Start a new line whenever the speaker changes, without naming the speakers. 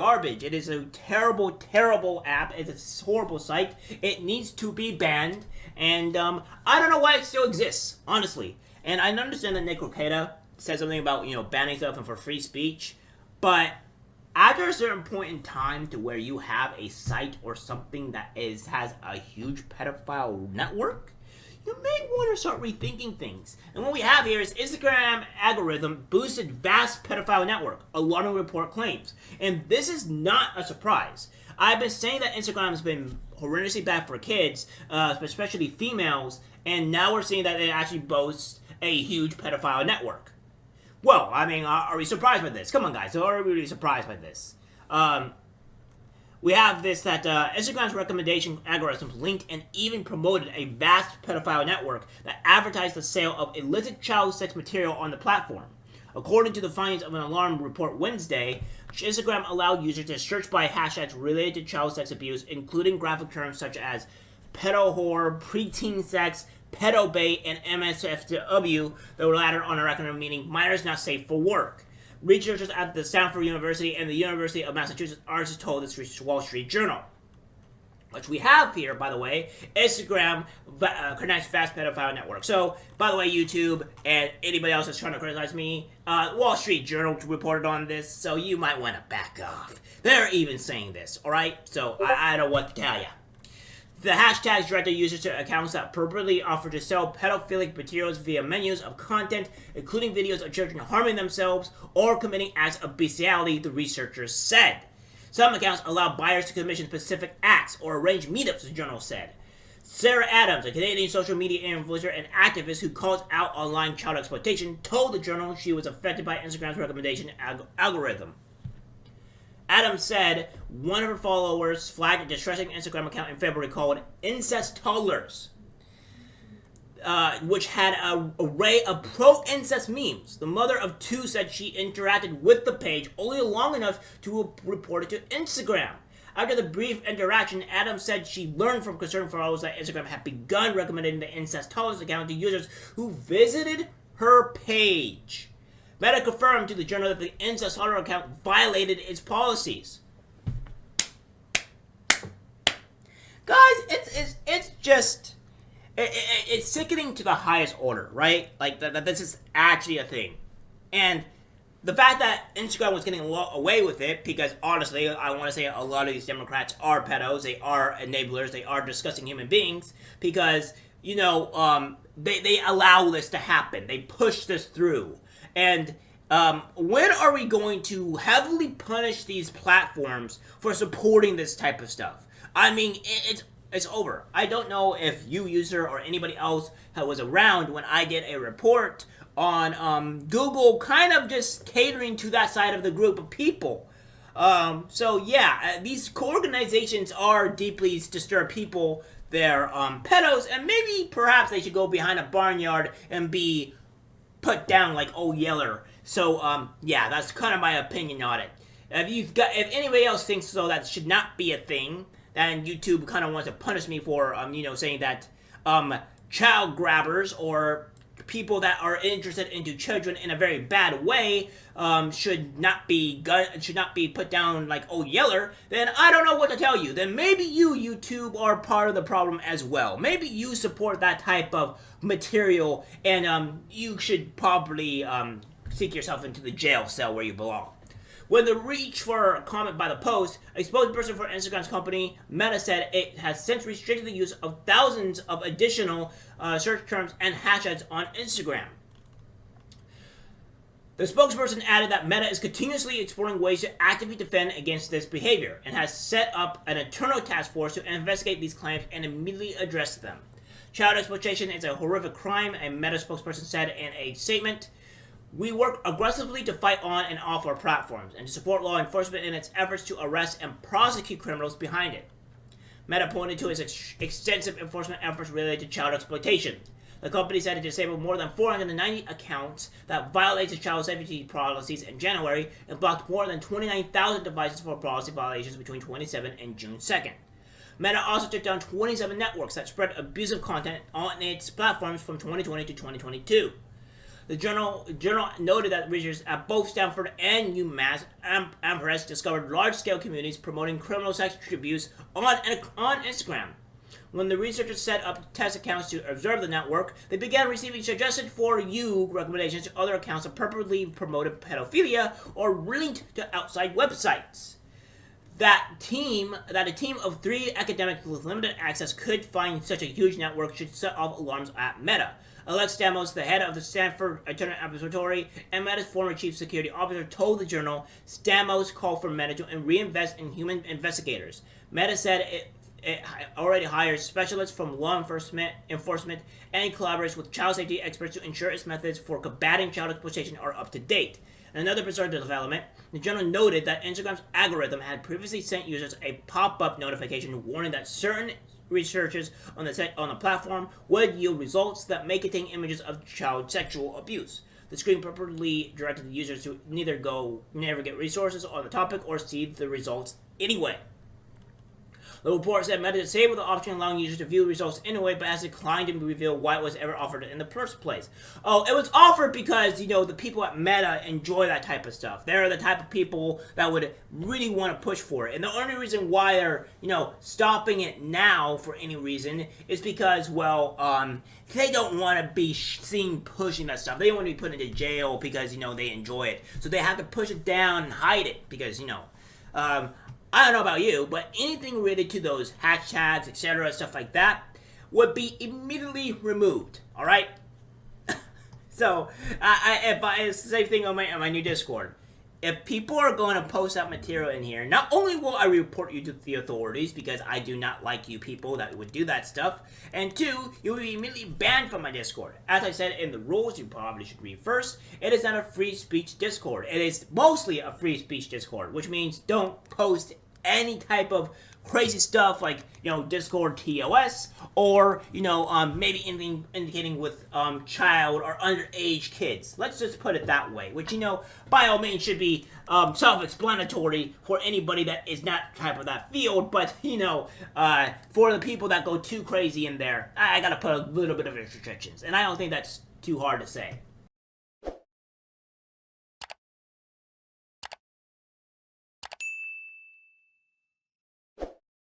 garbage. It is a terrible, terrible app. It's a horrible site. It needs to be banned. And I don't know why it still exists, honestly. And I understand that Nick Rokeda said something about, banning stuff and for free speech. But after a certain point in time to where you have a site or something that has a huge pedophile network, you may want to start rethinking things. And what we have here is Instagram algorithm boosted vast pedophile network, alarming report claims. And this is not a surprise. I've been saying that Instagram has been horrendously bad for kids, especially females, and now we're seeing that it actually boasts a huge pedophile network. Well, I mean, are we surprised by this? Come on, guys, are we really surprised by this? We have this, that Instagram's recommendation algorithms linked and even promoted a vast pedophile network that advertised the sale of illicit child sex material on the platform. According to the findings of an alarm report Wednesday, Instagram allowed users to search by hashtags related to child sex abuse, including graphic terms such as pedo whore, preteen sex, pedo bait, and MSFW, the latter on a record meaning minors not safe for work. Researchers at the Stanford University and the University of Massachusetts artists told this Wall Street Journal. Which we have here, by the way, Instagram connects vast pedophile network. So, by the way, YouTube and anybody else that's trying to criticize me, Wall Street Journal reported on this, so you might want to back off. They're even saying this, alright? So, I don't know what to tell you. The hashtags directed users to accounts that appropriately offer to sell pedophilic materials via menus of content, including videos of children harming themselves or committing acts of bestiality, the researchers said. Some accounts allow buyers to commission specific acts or arrange meetups, the journal said. Sarah Adams, a Canadian social media influencer and activist who calls out online child exploitation, told the journal she was affected by Instagram's recommendation algorithm. Adams said one of her followers flagged a distressing Instagram account in February called Incest Toddlers, which had an array of pro-incest memes. The mother of two said she interacted with the page only long enough to report it to Instagram. After the brief interaction, Adams said she learned from concerned followers that Instagram had begun recommending the Incest Toddlers account to users who visited her page. Meta confirmed to the journal that the Incest Toddler account violated its policies. Guys, it's just... It's sickening to the highest order, right? Like, that this is actually a thing. And the fact that Instagram was getting away with it, because honestly, I want to say a lot of these Democrats are pedos, they are enablers, they are disgusting human beings, because, they allow this to happen. They push this through. And when are we going to heavily punish these platforms for supporting this type of stuff? I mean, it's over. I don't know if you, user, or anybody else was around when I did a report on Google kind of just catering to that side of the group of people. So yeah, these organizations are deeply disturb people. They're pedos, and maybe perhaps they should go behind a barnyard and be put down like old Yeller. So yeah, that's kind of my opinion on it. If anybody else thinks so that should not be a thing, then YouTube kind of wants to punish me for saying that child grabbers or people that are interested into children in a very bad way should not be put down like old Yeller, then I don't know what to tell you. Then maybe you, YouTube, are part of the problem as well. Maybe you support that type of material, and you should probably seek yourself into the jail cell where you belong. When the reach for a comment by the Post, a spokesperson for Instagram's company, Meta, said it has since restricted the use of thousands of additional search terms and hashtags on Instagram. The spokesperson added that Meta is continuously exploring ways to actively defend against this behavior and has set up an internal task force to investigate these claims and immediately address them. Child exploitation is a horrific crime, a Meta spokesperson said in a statement. We work aggressively to fight on and off our platforms and to support law enforcement in its efforts to arrest and prosecute criminals behind it. Meta pointed to its extensive enforcement efforts related to child exploitation. The company said it disabled more than 490 accounts that violated child safety policies in January and blocked more than 29,000 devices for policy violations between 27 and June 2nd. Meta also took down 27 networks that spread abusive content on its platforms from 2020 to 2022. The journal noted that researchers at both Stanford and UMass Amherst discovered large-scale communities promoting criminal sex abuse on Instagram. When the researchers set up test accounts to observe the network, they began receiving suggested for you recommendations to other accounts that purposely promoted pedophilia or linked to outside websites. That a team of 3 academics with limited access could find such a huge network should set off alarms at Meta. Alex Stamos, the head of the Stanford Internet Observatory and Meta's former chief security officer, told the journal Stamos called for Meta to reinvest in human investigators. Meta said it already hires specialists from law enforcement and collaborates with child safety experts to ensure its methods for combating child exploitation are up to date. In another bizarre development, the journal noted that Instagram's algorithm had previously sent users a pop-up notification warning that certain researches on the platform would yield results that may contain images of child sexual abuse. The screen purportedly directed the users to never get resources on the topic or see the results anyway. The report said Meta disabled the option allowing users to view results anyway, but has declined to reveal why it was ever offered in the first place. Oh, it was offered because, the people at Meta enjoy that type of stuff. They're the type of people that would really want to push for it. And the only reason why they're, stopping it now for any reason is because, they don't want to be seen pushing that stuff. They don't want to be put into jail because, they enjoy it. So they have to push it down and hide it because, I don't know about you, but anything related to those hashtags, etc., stuff like that, would be immediately removed. All right. So, it's the same thing on my new Discord. If people are going to post that material in here, not only will I report you to the authorities because I do not like you people that would do that stuff, and 2, you will be immediately banned from my Discord. As I said in the rules, you probably should read first, it is not a free speech Discord. It is mostly a free speech Discord, which means don't post any type of crazy stuff like, Discord TOS, or, maybe anything indicating with, child or underage kids. Let's just put it that way, which, by all means should be, self-explanatory for anybody that is not type of that field, but, for the people that go too crazy in there, I gotta put a little bit of restrictions, and I don't think that's too hard to say.